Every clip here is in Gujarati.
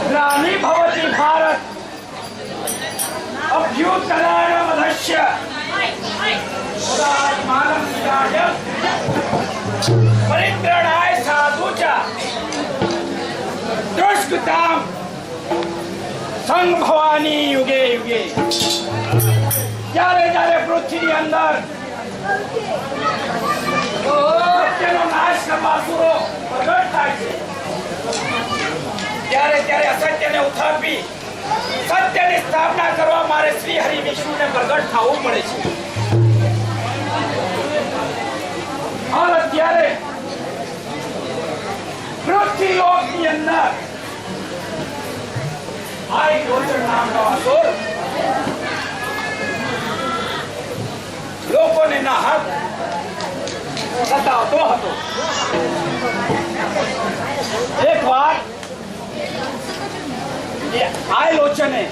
ग्लानि भवति भारत अभ्युत्थानमधस्य तदात्मानं विदाय परित्राणाय साधुचा दुष्कृतां संभवानी युगे युगे। જ્યારે જ્યારે પૃથ્વીની અંદર સત્યનો નાશ કરવા અસુરો પ્રગટ થાય છે ત્યારે ત્યારે અસત્યને ઉથાપી સત્યની સ્થાપના કરવા મારે શ્રી હરિ વિષ્ણુને પ્રગટ થવું પડે છે। और અત્યારે પૃથ્વી લોકની અંદર આ એક રોચક નામનો અસુર લોકોને ના હક સતાવતો હતો। એક વાર આયલોચને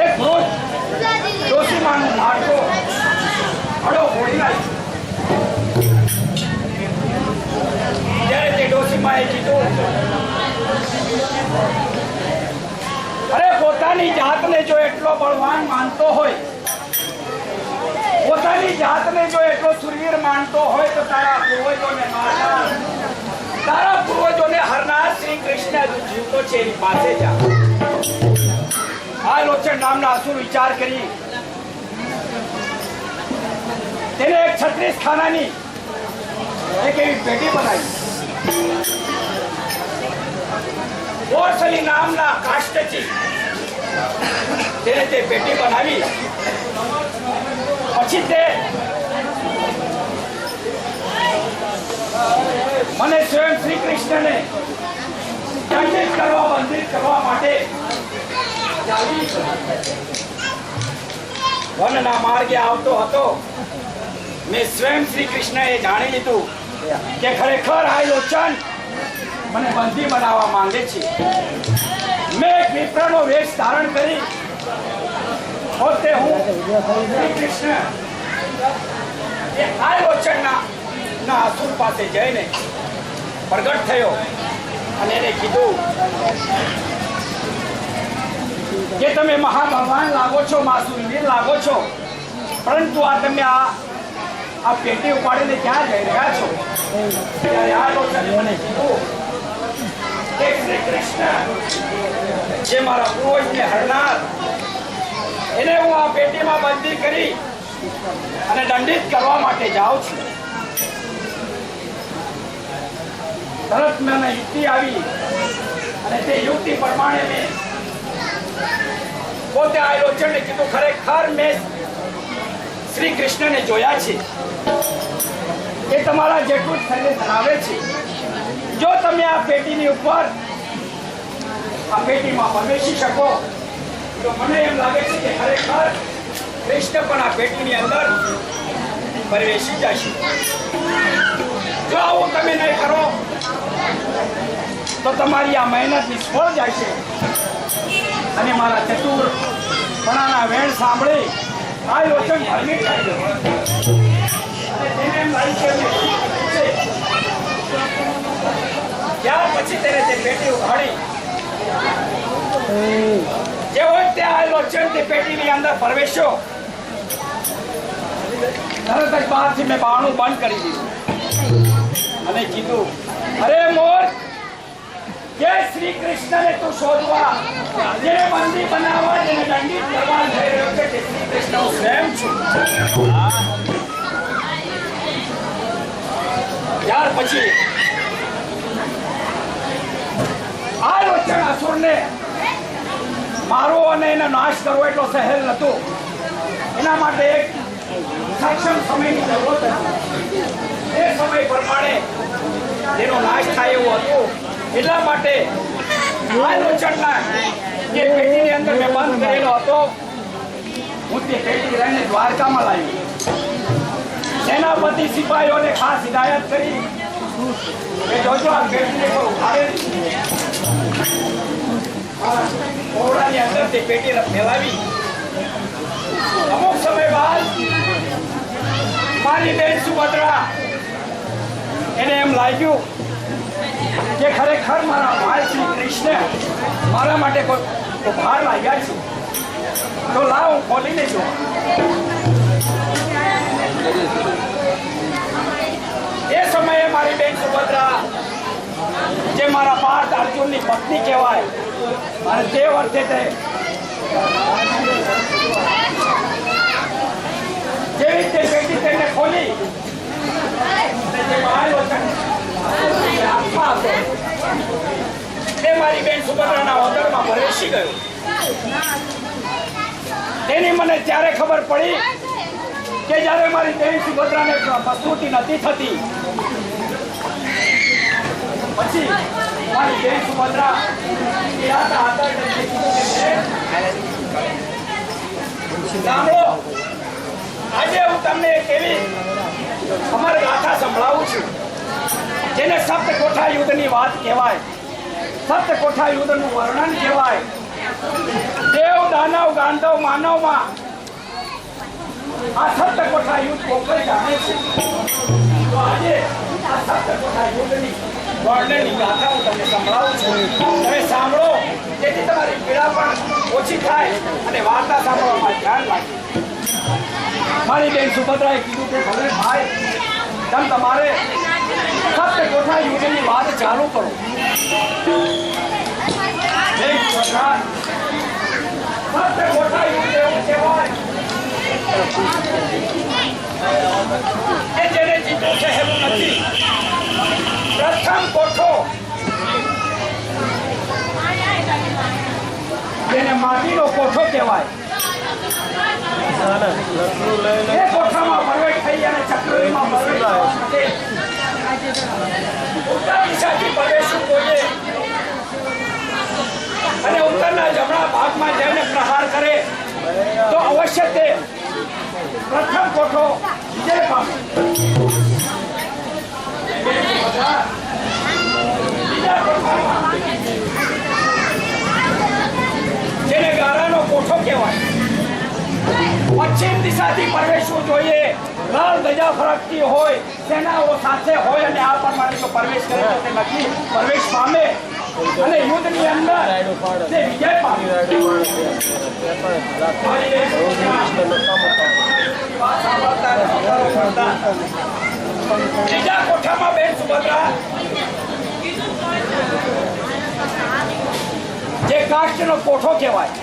એક વૃદ્ધ ડોશીમાનું માળખું હળો ફોડી નાખ્યું। ત્યારે તે ડોશીમાએ કીધું, અરે પોતાની જાતને જો એટલો બળવાન માનતો હોય, પોતાની જાતને જો એટલો સુરવીર માનતો હોય તો તારા પૂર્વજોને મારનાર, તારા પૂર્વજોને હરનાર શ્રી કૃષ્ણ જીવતો છે એની પાસે જા। આયલોચન નામના અસુર વિચાર કરી તેને એક 36 ખાનાની એક એવી પેટી બનાવી। ઓરસલી નામના કાષ્ટથી તેને તે પેટી બનાવી। પછી તે મને સ્વયં શ્રી કૃષ્ણને દંડિત કરવા, બંધિત કરવા માટે વનના માર્ગે આવતો હતો। મેં સ્વયં શ્રી કૃષ્ણએ જાણી લીધું કે ખરેખર આયલોચન મને બંધી બનાવવા માંગે છે। મેં એક વિપ્રનો વેશ ધારણ કરી પોતે હું શ્રી કૃષ્ણ એ આયલોચનના અસુર પાસે જઈને પ્રગટ થયો અને એને કીધું કે તમે મહાભગવાન લાગો છો, માસુરવીર લાગો છો, પરંતુ આ તમે આ પેટી ઉપાડીને ક્યાં જઈ રહ્યા છો? ત્યારે આયલોચને મને કીધું કે શ્રી કૃષ્ણ જે મારા પૂર્વજને હરનાર એને હું આ પેટીમાં બંધી કરી અને દંડિત કરવા માટે જાઉં છું। તરત મને યુક્તિ આવી અને તે યુક્તિ પ્રમાણે મેં પોતે આયલોચનને કીધું, ખરેખર મેં શ્રી કૃષ્ણને જોયા છે, એ તમારા જેટલું જ શરીર ધરાવે છે। જો તમે આ પેટીની ઉપર આ પેટીમાં પ્રવેશી શકો તો મને એમ લાગે છે કે ખરેખર કૃષ્ણ પણ આ પેટીની અંદર પ્રવેશી જશે। જો આવું તમે નહીં કરો તો તમારી આ મહેનત નિષ્ફળ જાય છે। અને મારા ચતુરપણાના વેણ સાંભળી આયલોચન ભયભીત થઈ ગયો અને તેને એમ લાગ્યું કે ત્યાર પછી તેને તે પેટી ઉઘાડી। જેવો તે આયલોચન તે પેટીની અંદર પ્રવેશ્યો તરત જ બહારથી મેં બારણું બંધ કરી દીધું અને કીધું, અરે મોર, જે શ્રી કૃષ્ણને તું શોધવા, જેને બંદી બનાવવા, જેને દંડિત કરવા જઈ રહ્યો છે, તે શ્રી કૃષ્ણ હું સ્વયં છું। ત્યાર પછી આયલોચન અસુરને મારો અને એનો નાશ કરવો એટલો સહેલ નહોતો। એના માટે એક સક્ષમ સમયની જરૂરત હતી। એ સમય પ્રમાણે જેનો નાશ થાય એવું હતું। એટલા માટે આયલોચનના જે પેટીની અંદર મેં બંધ કરેલો હતો, હું તે પેટી લઈને દ્વારકામાં લાવી। સેનાપતિ સિપાહીઓને ખાસ હિદાયત કરી કે જોજો આ પેટીને કોઈ ઉઠાડે ઓરડાની અંદર તે પેટી ફેલાવી। અમુક સમય બાદ મારી બેન સુભદ્રા એને એમ લાગ્યું કે ખરેખર મારા ભાઈ શ્રી કૃષ્ણ મારા માટે કોઈ ઉપહાર લાવ્યા છે, તો લાવ હું ખોલીને જોઉં. એ સમયે મારી બેન સુભદ્રા, જે મારા પાર્થ અર્જુનની પત્ની કહેવાય, અને તે વર્ષે તે જેવી તે પેટી તેને ખોલી, તે મારી બેન સુભદ્રાના ઓદરમાં પ્રવેશી ગયો. તેની મને ત્યારે ખબર પડી કે જ્યારે મારી બેન સુભદ્રાને પ્રસ્તુતિ નથી થતી, પછી મારી બેન સુભદ્રા સાંભળો, આજે હું તમને એક એવી અમારી ગાથા સંભળાવું છું જેને સપ્તકોઠા યુદ્ધની વાત કહેવાય, સપ્તકોઠા યુદ્ધનું વર્ણન કહેવાય. દેવ, દાનવ, ગાંધવ, માનવમાં આ સપ્તકોઠા યુદ્ધ કોઈ જાણે છે. તો આજે આ સપ્તકોઠા યુદ્ધની વર્ણનની ગાથા હું તમને સંભળાવું છું. તમે સાંભળો, જેથી તમારી પીડા પણ ઓછી થાય અને વાર્તા સાંભળવામાં ધ્યાન લાગે. મારી બેન સુભદ્રાએ કીધું કે ભલે ભાઈ, તમે તમારે સપ્તકોઠા યુદ્ધની વાત ચાલુ કરો. બેન સુભદ્રા, સપ્તકોઠા યુદ્ધ એવું કહેવાય કે જેને જીતવું છે એવું નથી. પ્રથમ કોઠો જેને માટીનો કોઠો કહેવાય, એ કોઠામાં પ્રવેશ થઈ અને ચક્રવ્યૂહમાં પ્રવેશ માટે ઉત્તર દિશાથી પ્રવેશવું જોઈએ અને ઉત્તરના જમણા ભાગમાં જઈને પ્રહાર કરે તો અવશ્ય તે પ્રથમ કોઠો વિજય પામે. જેને ગારાનો કોઠો કહેવાય, પશ્ચિમ દિશાથી પ્રવેશવું જોઈએ. લાલ ધજા ફરકતી હોય, સેનાઓ સાથે હોય અને આ પ્રમાણે જો પ્રવેશ કરે તો તે નક્કી પ્રવેશ પામે અને યુદ્ધની અંદર તે વિજય પામે. બીજા કોઠામાં બેન સુભદ્રા, જે કાષ્ટનો કોઠો કહેવાય,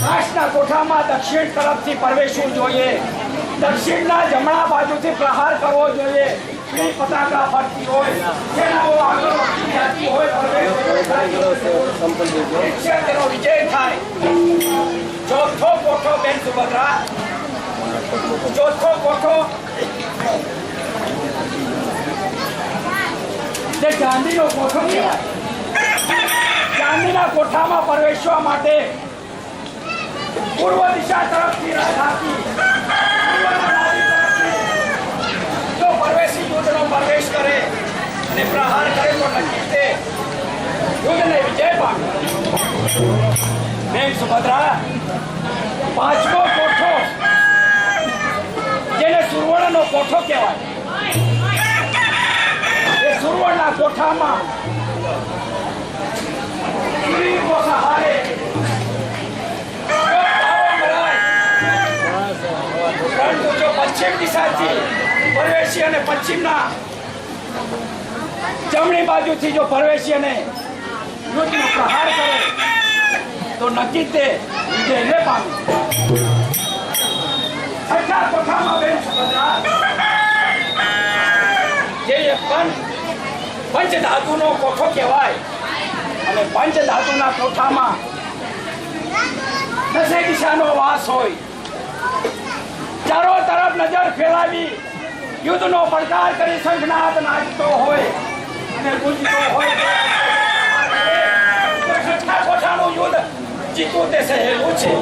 કાષ્ટના કોઠામાં દક્ષિણ તરફથી પ્રવેશવું જોઈએ. દક્ષિણના જમણા બાજુથી પ્રહાર કરવો જોઈએ. પતાકા ફરતી હોય, સેનાઓ આગળ વધતી જતી હોય, તેનો વિજય થાય. ચોથો કોઠો બેન સુભદ્રા, ચોથો કોઠો જે ગાંધીનો કોઠો કહેવાય. ગાંધીના કોઠામાં પ્રવેશવા માટે પૂર્વ દિશા તરફથી રાખી જો પ્રવેશી યુદ્ધનો પ્રવેશ કરે અને પ્રહાર કરે તો નક્કી તે યુદ્ધને વિજય પામે. બેન સુભદ્રા, પાંચમો કોઠો જેને સુરવણનો કોઠો કહેવાય, એ સુરવણના કોઠામાં પશ્ચિમ દિશાથી પ્રવેશી અને પશ્ચિમના જમણી બાજુથી જો પ્રવેશી અને યુદ્ધનો પ્રહાર કરે તો નક્કી તે વિજયને પામે. છઠ્ઠા કોઠામાં બેન સુભદ્રા, જે પંચધાતુનો કોઠો કહેવાય અને પંચધાતુના કોઠામાં દસે દિશાનો વાસ હોય. ચારો તરફ નજર ફેલાવી યુદ્ધનો પડકાર કરી શંખનાદ નાચતો હોય અને ગુંજતો હોય. છઠ્ઠા કોઠાનું યુદ્ધ જીતવું તે સહેલું છે.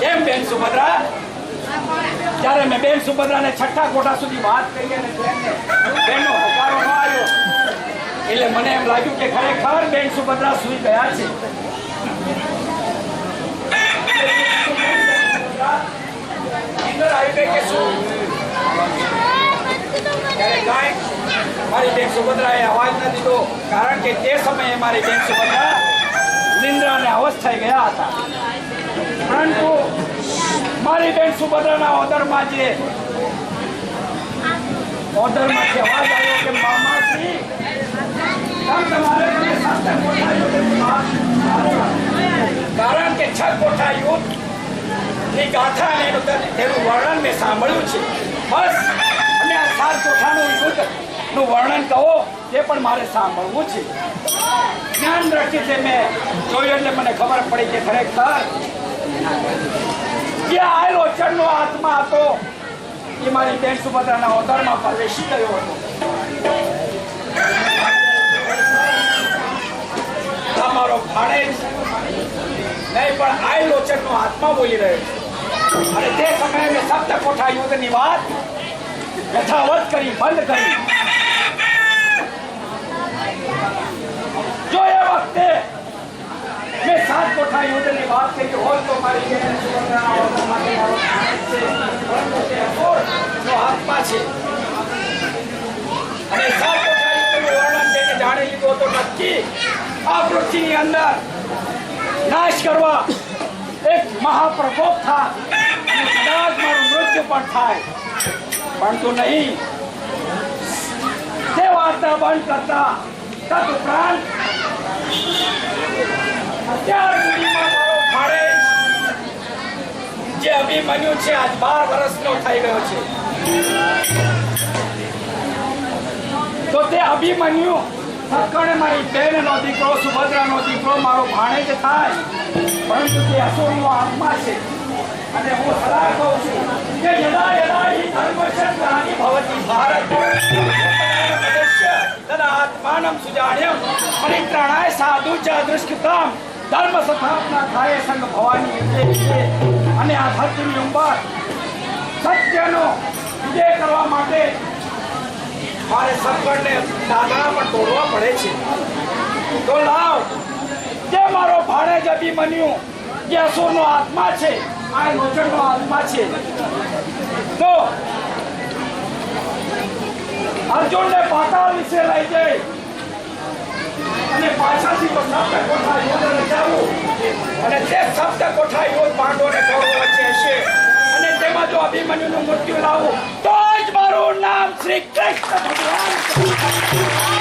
કેમ બેન સુભદ્રા? જ્યારે મેં બેન સુભદ્રાને છઠ્ઠા કોઠા સુધી વાત કરી અને બેનનો હોકારો ન આવ્યો એટલે મને એમ લાગ્યું કે ખરેખર બેન સુભદ્રા સુઈ ગયા છે. આવી ગઈ કે શું? ત્યારે કાંઈ મારી બેન સુભદ્રાએ અવાજ ન દીધો, કારણ કે તે સમયે મારી બેન સુભદ્રા નિંદ્રાને અવશ થઈ ગયા હતા. પરંતુ મારી બેન સુભદ્રાના ઓદરમાંથી અવાજ આવ્યો કે મામાજી, તમારે કારણ કે 6 કોઠા યુદ્ધ ની ગાથા અને તેનું વર્ણન મેં સાંભળ્યું છે. બસ અને આ 7 કોઠાનું યુદ્ધ નું વર્ણન કહો તે પણ મારે સાંભળવું છે. જ્ઞાન દ્રષ્ટિથી મેં જોયું એટલે મને ખબર પડી કે ખરેખર જે આયેલો ચરનો આત્મા હતો એ મારી બેન સુભદ્રાના ઓદરમાં પ્રવેશી ગયો હતો. મારો ભાણે નહીં પણ આયેલો ચરનો આત્મા બોલી રહ્યો છે. અને તે સમયે મેં 7 કોઠા યુદ્ધની વાત યથાવત કરી, બંધ કરી. જો એ વખતે મેં 7 કોઠા યુદ્ધની વાત કરી હોત તો મારી બેન સુભદ્રાના ઓદરમાંથી મારો ભાણેજ છે, પરંતુ તે અસુરનો આત્મા છે. અને 7 કોઠા યુદ્ધનું વર્ણન તેને જાણી લીધું તો નક્કી આ પૃથ્વીની અંદર નાશ કરવા એક મહાપ્રકોપ થાય અને કદાચ મારું મૃત્યુ પણ થાય, પરંતુ નહીં. તે વાર્તા બંધ કરતા તદુપરાંત અત્યાર સુધીમાં મારો ભાણેજ જે અભિમન્યુ છે આજ 12 વર્ષનો થઈ ગયો છે. તો તે અભિમન્યુ સકળ મારી બેનનો દીકરો, સુભદ્રાનો દીકરો, મારો ભાણેજ થાય, પરંતુ તે અસુરનો આત્મા છે. અને હું સલાહ કહું છું કે યદા યદા હિ ધર્મસ્ય ગ્લાનિ ભવતિ ભારત તદા આત્માનં સુજાણ્યં પરિત્રાણાય સાધુ ચ દુષ્કૃતમ ધર્મ સ્થાપના થાય સંગ ભવાની. અને આ ધરતીની ઉપર સત્યનો વિજય કરવા માટે મારે સત્વરને દાદરા પણ તોડવા પડે છે. તો લાવ, જે મારો ભાણેજ અભિમન્યુ જે અસુરનો આત્મા છે, આ લોચનનો આત્મા છે, તો અર્જુનને પાતાળ વિશે લઈ જઈ અને પાછળથી તો 7 કોઠા યુદ્ધ રચાવું અને તે 7 કોઠા યુદ્ધ પાંડવોને કૌરવો વચ્ચે હશે અને તેમાં જો અભિમન્યુનું મૃત્યુ લાવું તો જ મારું નામ શ્રી કૃષ્ણ ભગવાન.